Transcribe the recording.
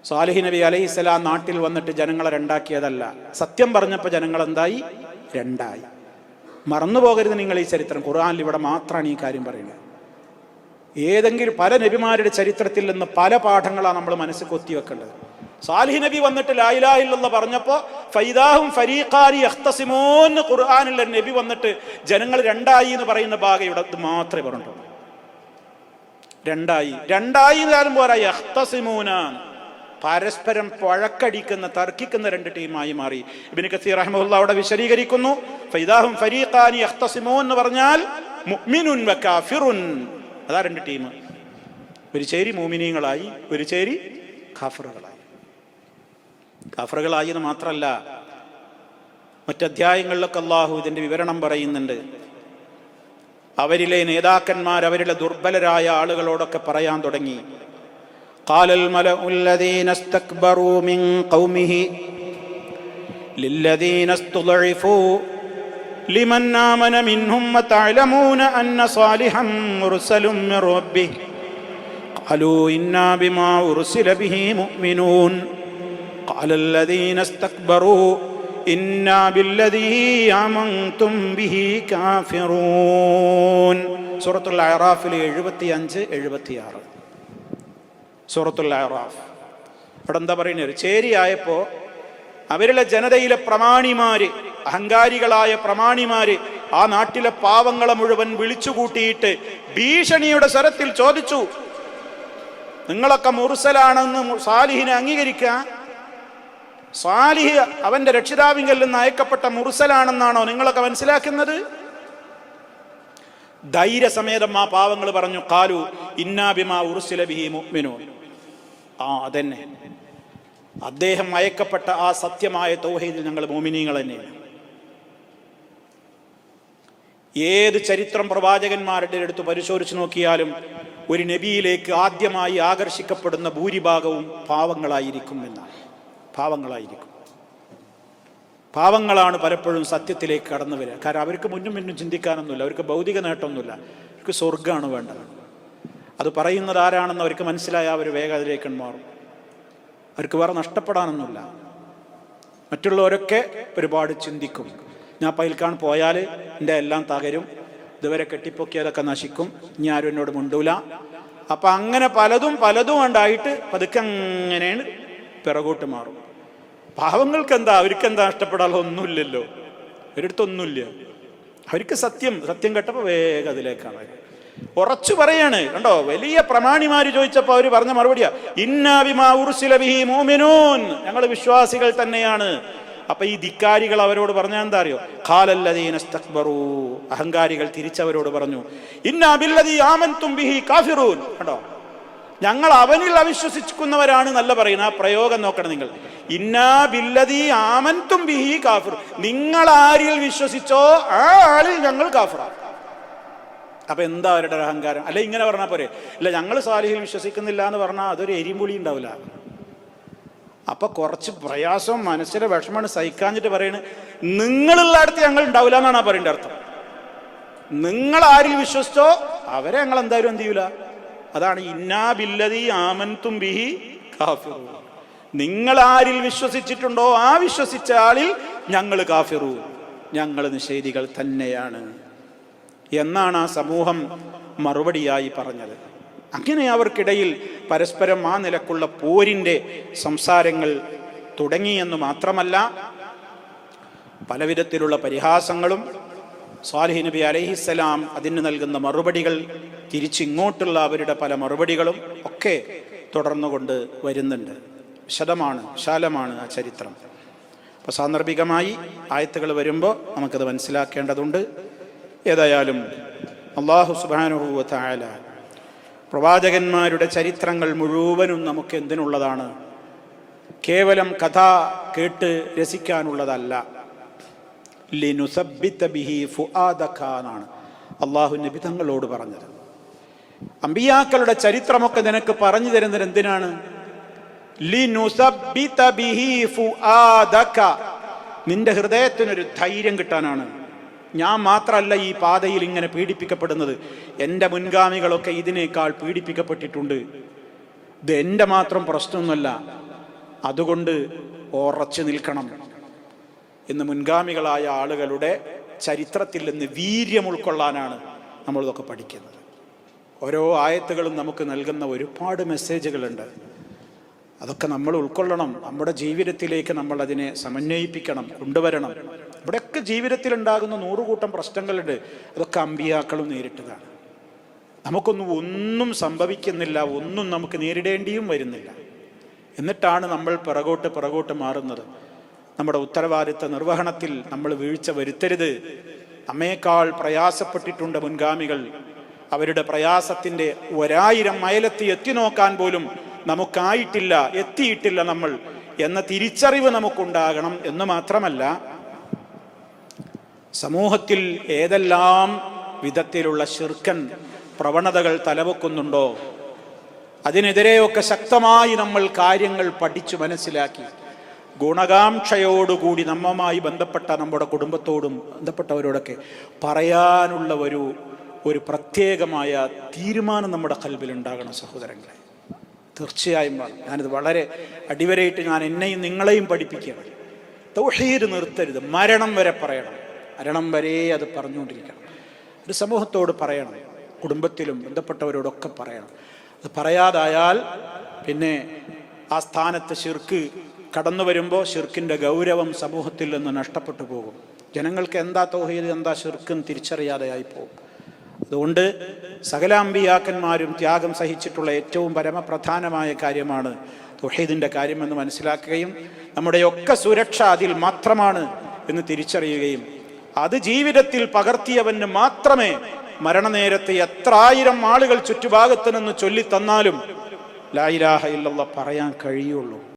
Salih നബി അലൈഹിസ്സലാം നാട്ടിൽ വന്നിട്ട് ജനങ്ങളെ രണ്ടാക്കിയതല്ല. സത്യം പറഞ്ഞപ്പോൾ ജനങ്ങൾ എന്തായി? രണ്ടായി. മറന്നു പോകരുത് നിങ്ങൾ ഈ ചരിത്രം. ഖുർആനിൽ ഇവിടെ മാത്രമാണ് ഈ കാര്യം പറയുന്നത്. ഏതെങ്കിലും പല നബിമാരുടെ ചരിത്രത്തിൽ നിന്ന് പല പാഠങ്ങളാണ് നമ്മൾ മനസ്സിൽ കൊത്തിവെക്കേണ്ടത്. സാലിഹ് നബി വന്നിട്ട് ലാ ഇലാഹ ഇല്ലല്ലാഹ് പറഞ്ഞപ്പോൾ ഫൈദാഹും ഫരീഖാനി യഖ്തസിമൂൻ ഖുർആനിൽ നബി വന്നിട്ട് ജനങ്ങൾ രണ്ടായി എന്ന് പറയുന്ന ഭാഗം ഇവിടെ മാത്രമേ പറഞ്ഞിട്ടുള്ളൂ. രണ്ടായി എന്നാലും പോരാ, യഖ്തസിമൂന, പരസ്പരം വഴക്കടിക്കുന്ന തർക്കിക്കുന്ന രണ്ട് ടീമായി മാറി. ഇബ്നു കസീർ റഹിമഹുല്ലാഹ് അവിടെ വിശദീകരിക്കുന്നു, ഫൈദാഹും ഫരീഖാനി യഖ്തസിമൂൻ എന്ന് പറഞ്ഞാൽ മുഅ്മിനുൻ വ കാഫിറുൻ, അതാ രണ്ട് ടീം. ഒരു ചേരി മുഅ്മിനീങ്ങളായി, ഒരു ചേരി കാഫിറുകളായി. കാഫിറുകളായി എന്ന് മാത്രമല്ല, മറ്റധ്യായങ്ങളിലൊക്കെ അല്ലാഹു ഇതിന്റെ വിവരണം പറയുന്നുണ്ട്. അവരിലെ നേതാക്കന്മാർ അവരിലെ ദുർബലരായ ആളുകളോടൊക്കെ പറയാൻ തുടങ്ങി. ഖാലൽ മലഉല്ലദീന ഇസ്തക്ബറൂ മിൻ ഖൗമിഹി ലില്ലദീന ഇസ്തുദ്ഇഫൂ ലിമൻ ആമന മിൻഹും വതഅലമൂന അന്ന സാലിഹൻ മുർസലും മിർ റബ്ബിഹി ഖാലൂ ഇന്നാ ബിമാ ഉർസില ബിഹി മുഅ്മിനൂൻ ഖാലൽ ലദീന ഇസ്തക്ബറൂ ഇന്നാ ബില്ലദീ ആമൻതും ബിഹി കാഫിറൂൻ. സൂറത്തുൽ അഅറാഫിൽ 75, 76. സൂറത്തുൽ അഅറാഫ്. അവിടെ എന്താ പറയുന്നത്? ഒരു ചേരിയായപ്പോൾ അവരിലെ ജനതയിലെ പ്രമാണിമാര്, അഹങ്കാരികളായ പ്രമാണിമാര് ആ നാട്ടിലെ പാവങ്ങളെ മുഴുവൻ വിളിച്ചുകൂട്ടിയിട്ട് ഭീഷണിയുടെ സ്വരത്തിൽ ചോദിച്ചു, നിങ്ങളൊക്കെ മുർസലാണെന്ന് സാലിഹിനെ അംഗീകരിക്കുക? സാലിഹ് അവന്റെ രക്ഷിതാവിങ്കൽ നിന്ന് അയക്കപ്പെട്ട മുർസലാണെന്നാണോ നിങ്ങളൊക്കെ മനസ്സിലാക്കുന്നത്? ധൈര്യസമേതം ആ പാവങ്ങൾ പറഞ്ഞു, ഖാലു ഇന്നാ ബിമാ ഉർസില ബിഹി മുഅ്മിനൂൻ. അതന്നെ, അദ്ദേഹം അയക്കപ്പെട്ട ആ സത്യമായ തൗഹീദിൽ ഞങ്ങൾ മുഅ്മിനീങ്ങൾ തന്നെയാണ്. ഏത് ചരിത്രം പ്രവാചകന്മാരുടെ അടുത്ത് പരിശോധിച്ച് നോക്കിയാലും ഒരു നബിയിലേക്ക് ആദ്യമായി ആകർഷിക്കപ്പെടുന്ന ഭൂരിഭാഗവും പാവങ്ങളായിരിക്കും എന്നാണ്. പാവങ്ങളാണ് പലപ്പോഴും സത്യത്തിലേക്ക് കടന്നു വരിക. കാരണം അവർക്ക് മുന്നും പിന്നും ചിന്തിക്കാനൊന്നുമില്ല, അവർക്ക് ഭൗതിക നേട്ടമൊന്നുമില്ല, അവർക്ക് സ്വർഗ്ഗമാണ് വേണ്ടത്. അത് പറയുന്നത് ആരാണെന്ന് അവർക്ക് മനസ്സിലായ അവർ വേഗം അതിലേക്ക് മാറും. അവർക്ക് വേറെ നഷ്ടപ്പെടാനൊന്നുമില്ല. മറ്റുള്ളവരൊക്കെ ഒരുപാട് ചിന്തിക്കും, ഞാൻ പൈൽക്കാൻ പോയാൽ എൻ്റെ എല്ലാം തകരും, ഇതുവരെ കെട്ടിപ്പൊക്കിയതൊക്കെ നശിക്കും, ഇനി ആരും എന്നോട് മുണ്ടൂല. അപ്പം അങ്ങനെ പലതും ഉണ്ടായിട്ട് പതുക്കെ അങ്ങനെയാണ് പിറകോട്ട് മാറും. പാവങ്ങൾക്ക് എന്താ, അവർക്കെന്താ നഷ്ടപ്പെടാൻ ഒന്നുമില്ലല്ലോ, ഒരിടത്തൊന്നുമില്ല. അവർക്ക് സത്യം കേട്ടപ്പോൾ വേഗം അതിലേക്കാണ് ഉറച്ചു പറയാണ്. കണ്ടോ, വലിയ പ്രമാണിമാര് ചോദിച്ചപ്പോൾ അവർ പറഞ്ഞ മറുപടിയാ, ഇന്നാ ബിമാ ഉർസില ബിഹി മുഅ്മിനൂൻ, ഞങ്ങൾ വിശ്വാസികൾ തന്നെയാണ്. അപ്പൊ ഈ ധിക്കാരികൾ അവരോട് പറഞ്ഞ എന്താ അറിയോ? ഖാലല്ലദീന ഇസ്തക്ബറൂ, അഹങ്കാരികൾ തിരിച്ചവരോട് പറഞ്ഞു, ഇന്നാ ബില്ലദീ ആമൻതും ബിഹി കാഫിറൂൻ. കണ്ടോ, ഞങ്ങൾ അവനിൽ അവിശ്വസിക്കുന്നവരാണ് നല്ല പറയുന്നത്. ആ പ്രയോഗം നോക്കണം നിങ്ങൾ. ഇന്നാ ബില്ലദീ ആമൻതും ബിഹി കാഫിർ, നിങ്ങൾ ആരിൽ വിശ്വസിച്ചോ ആ ആളിൽ ഞങ്ങൾ കാഫിറാണ്. അപ്പൊ എന്താ അവരുടെ അഹങ്കാരം? അല്ലെ ഇങ്ങനെ പറഞ്ഞാൽ പോരെ, അല്ല ഞങ്ങൾ സാലിഹിൽ വിശ്വസിക്കുന്നില്ല എന്ന് പറഞ്ഞാൽ അതൊരു എരിമ്പുളി ഉണ്ടാവില്ല. അപ്പൊ കുറച്ച് പ്രയാസവും മനസ്സിലെ വിഷമാണ് സഹിക്കാഞ്ഞിട്ട് പറയുന്നത്, നിങ്ങളുള്ള അടുത്ത് ഞങ്ങൾ ഉണ്ടാവില്ല എന്നാണ് പറയേണ്ട അർത്ഥം. നിങ്ങൾ ആരിൽ വിശ്വസിച്ചോ അവരെ ഞങ്ങൾ എന്തായാലും എന്ത് ചെയ്യൂല. അതാണ് ഇന്നാ ബില്ലദീ ആമൻതും ബിഹി കാഫിറൂൻ, നിങ്ങൾ ആരിൽ വിശ്വസിച്ചിട്ടുണ്ടോ ആ വിശ്വസിച്ച ആളിൽ ഞങ്ങൾ കാഫിറൂൻ, ഞങ്ങൾ നിഷേധികൾ തന്നെയാണ് എന്നാണ് ആ സമൂഹം മറുപടിയായി പറഞ്ഞത്. അങ്ങനെ അവർക്കിടയിൽ പരസ്പരം ആ നിലക്കുള്ള പോരിൻ്റെ സംസാരങ്ങൾ തുടങ്ങിയെന്ന് മാത്രമല്ല, പലവിധത്തിലുള്ള പരിഹാസങ്ങളും സാലിഹ് നബി അലൈഹിസ്സലാം അതിന് നൽകുന്ന മറുപടികൾ, തിരിച്ചിങ്ങോട്ടുള്ള അവരുടെ പല മറുപടികളും ഒക്കെ തുടർന്നുകൊണ്ട് വരുന്നുണ്ട്. വിശാലമാണ് ആ ചരിത്രം. അപ്പോൾ സാന്ദർഭികമായി ആയത്തുകൾ വരുമ്പോൾ നമുക്കത് മനസ്സിലാക്കേണ്ടതുണ്ട്. ഏതായാലും അല്ലാഹു സുബ്ഹാനഹു വ തആല പ്രവാചകന്മാരുടെ ചരിത്രങ്ങൾ മുഴുവനും നമുക്ക് എന്തിനുള്ളതാണ്? കേവലം കഥ കേട്ട് രസിക്കാനുള്ളതല്ല. ലിനുസബ്ബിത ബിഹി ഫുആദക എന്നാണ് അല്ലാഹു നബി തങ്ങളോട് പറഞ്ഞത്. അമ്പിയാക്കളുടെ ചരിത്രമൊക്കെ നിനക്ക് പറഞ്ഞു തരുന്നത് എന്തിനാണ്? ലിനുസബ്ബിത ബിഹി ഫുആദക, നിന്റെ ഹൃദയത്തിനൊരു ധൈര്യം കിട്ടാനാണ്. ഞാൻ മാത്രമല്ല ഈ പാതയിൽ ഇങ്ങനെ പീഡിപ്പിക്കപ്പെടുന്നത്, എൻ്റെ മുൻഗാമികളൊക്കെ ഇതിനേക്കാൾ പീഡിപ്പിക്കപ്പെട്ടിട്ടുണ്ട്. ഇത് എൻ്റെ മാത്രം പ്രശ്നമൊന്നുമല്ല, അതുകൊണ്ട് ഉറച്ചു നിൽക്കണം എന്ന് മുൻഗാമികളായ ആളുകളുടെ ചരിത്രത്തിൽ നിന്ന് വീര്യം ഉൾക്കൊള്ളാനാണ് നമ്മളിതൊക്കെ പഠിക്കുന്നത്. ഓരോ ആയത്തുകളും നമുക്ക് നൽകുന്ന ഒരുപാട് മെസ്സേജുകളുണ്ട്. അതൊക്കെ നമ്മൾ ഉൾക്കൊള്ളണം. നമ്മുടെ ജീവിതത്തിലേക്ക് നമ്മൾ അതിനെ സമന്വയിപ്പിക്കണം, കൊണ്ടുവരണം. ഇവിടെയൊക്കെ ജീവിതത്തിൽ ഉണ്ടാകുന്ന 100 കൂട്ടം പ്രശ്നങ്ങളുണ്ട്. അതൊക്കെ അമ്പിയാക്കളും നേരിട്ടതാണ്. ഒന്നും സംഭവിക്കുന്നില്ല, ഒന്നും നമുക്ക് നേരിടേണ്ടിയും വരുന്നില്ല. എന്നിട്ടാണ് നമ്മൾ പിറകോട്ട് മാറുന്നത്. നമ്മുടെ ഉത്തരവാദിത്ത നിർവഹണത്തിൽ നമ്മൾ വീഴ്ച വരുത്തരുത്. നമ്മേക്കാൾ പ്രയാസപ്പെട്ടിട്ടുണ്ട് മുൻഗാമികൾ. അവരുടെ പ്രയാസത്തിൻ്റെ 1000 മൈലെത്തി എത്തി നോക്കാൻ പോലും നമുക്കായിട്ടില്ല, എത്തിയിട്ടില്ല നമ്മൾ എന്ന തിരിച്ചറിവ് നമുക്കുണ്ടാകണം. എന്ന് മാത്രമല്ല, സമൂഹത്തിൽ ഏതെല്ലാം വിധത്തിലുള്ള ശിർക്കൻ പ്രവണതകൾ തലവെക്കുന്നുണ്ടോ അതിനെതിരെയൊക്കെ ശക്തമായി നമ്മൾ കാര്യങ്ങൾ പഠിച്ചു മനസ്സിലാക്കി ഗുണകാംക്ഷയോടുകൂടി നമ്മളുമായി ബന്ധപ്പെട്ട നമ്മുടെ കുടുംബത്തോടും ബന്ധപ്പെട്ടവരോടൊക്കെ പറയാനുള്ള ഒരു പ്രത്യേകമായ തീരുമാനം നമ്മുടെ കൽബിലുണ്ടാകണം സഹോദരങ്ങളെ. തീർച്ചയായും ഞാനിത് വളരെ അടിവരയിട്ട് ഞാൻ എന്നെയും നിങ്ങളെയും പഠിപ്പിക്കുകയാണ്. തൗഹീദ് നിർത്തരുത്. മരണം വരെ പറയണം. മരണം വരെ അത് പറഞ്ഞുകൊണ്ടിരിക്കണം. ഒരു സമൂഹത്തോട് പറയണം, കുടുംബത്തിലും ബന്ധപ്പെട്ടവരോടൊക്കെ പറയണം. അത് പറയാതായാൽ പിന്നെ ആ സ്ഥാനത്ത് ശിർക്ക് കടന്നു വരുമ്പോൾ ശിർക്കിൻ്റെ ഗൗരവം സമൂഹത്തിൽ നിന്ന് നഷ്ടപ്പെട്ടു പോകും. ജനങ്ങൾക്ക് എന്താ തൗഹീദ്, എന്താ ശിർക്ക് തിരിച്ചറിയാതെയായി പോകും. അതുകൊണ്ട് സകല അമ്പിയാക്കന്മാരും ത്യാഗം സഹിച്ചിട്ടുള്ള ഏറ്റവും പരമപ്രധാനമായ കാര്യമാണ് തൗഹീദിൻ്റെ കാര്യമെന്ന് മനസ്സിലാക്കുകയും നമ്മുടെയൊക്കെ സുരക്ഷ അതിൽ മാത്രമാണ് എന്ന് തിരിച്ചറിയുകയും അത് ജീവിതത്തിൽ പകർത്തിയവന് മാത്രമേ മരണനേരത്തെ എത്ര 1000 ആളുകൾ ചുറ്റുഭാഗത്ത് നിന്ന് ചൊല്ലിത്തന്നാലും ലാ ഇലാഹ ഇല്ലല്ലാഹ് പറയാൻ കഴിയുള്ളൂ.